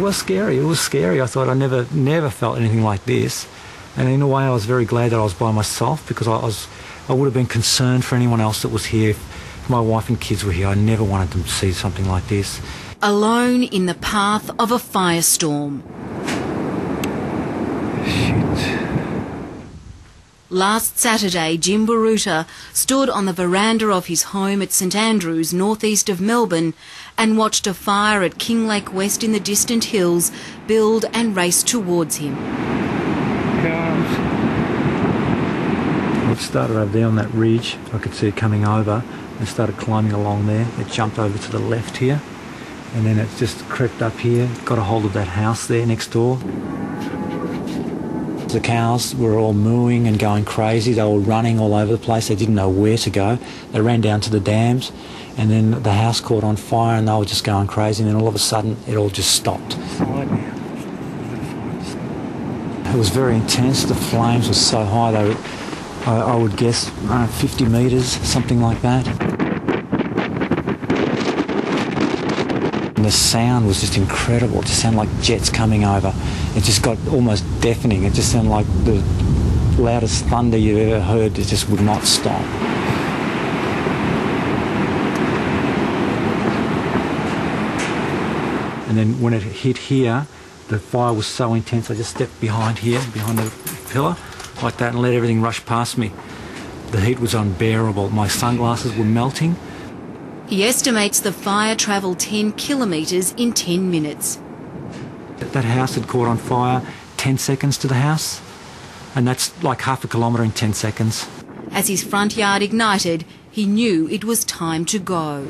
was scary. It was scary. I thought I never felt anything like this. And in a way, I was very glad that I was by myself, because I would have been concerned for anyone else that was here. If my wife and kids were here, I never wanted them to see something like this. Alone in the path of a firestorm. Shit. Last Saturday, Jim Baruta stood on the veranda of his home at St Andrews, northeast of Melbourne, and watched a fire at Kinglake West in the distant hills build and race towards him. It started over there on that ridge. I could see it coming over and started climbing along there. It jumped over to the left here, and then it just crept up here, got a hold of that house there next door. The cows were all mooing and going crazy. They were running all over the place. They didn't know where to go. They ran down to the dams, and then the house caught on fire and they were just going crazy, and then all of a sudden it all just stopped. It was very intense. The flames were so high, they were, I would guess 50 metres, something like that. And the sound was just incredible. It just sounded like jets coming over. It just got almost deafening. It just sounded like the loudest thunder you've ever heard. It just would not stop. And then when it hit here, the fire was so intense, I just stepped behind here, behind the pillar, like that, and let everything rush past me. The heat was unbearable. My sunglasses were melting. He estimates the fire travelled 10 kilometres in 10 minutes. That house had caught on fire, 10 seconds to the house, and that's like half a kilometre in 10 seconds. As his front yard ignited, he knew it was time to go.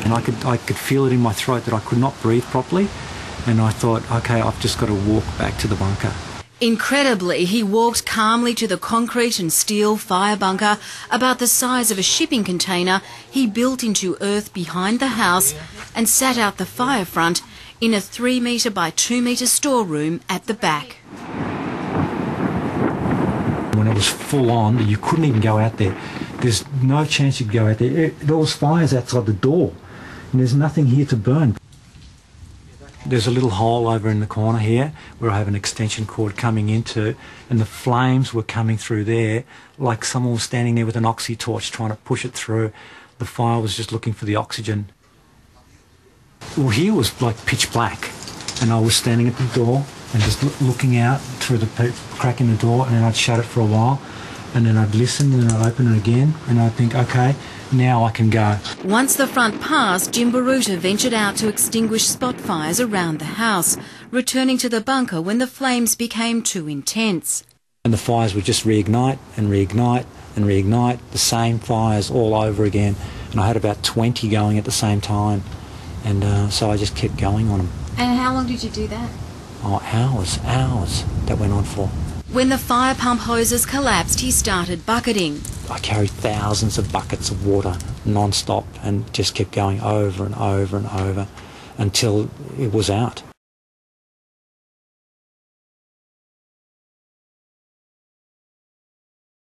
And I could feel it in my throat that I could not breathe properly, and I thought, okay, I've just got to walk back to the bunker. Incredibly, he walked calmly to the concrete and steel fire bunker about the size of a shipping container he built into earth behind the house, and sat out the fire front in a 3 metre by 2 metre storeroom at the back. When it was full on, you couldn't even go out there. There's no chance you could go out there. There was fires outside the door, and there's nothing here to burn. There's a little hole over in the corner here where I have an extension cord coming into, and the flames were coming through there like someone was standing there with an oxy torch trying to push it through. The fire was just looking for the oxygen. Well, here was like pitch black, and I was standing at the door and just looking out through the crack in the door, and then I'd shut it for a while, and then I'd listen, and then I'd open it again, and I'd think, okay, now I can go. Once the front passed, Jim Baruta ventured out to extinguish spot fires around the house, returning to the bunker when the flames became too intense. And the fires would just reignite and reignite and reignite, the same fires all over again. And I had about 20 going at the same time. And so I just kept going on them. And how long did you do that? Oh, hours that went on for. When the fire pump hoses collapsed, he started bucketing. I carried thousands of buckets of water non-stop and just kept going over and over and over until it was out.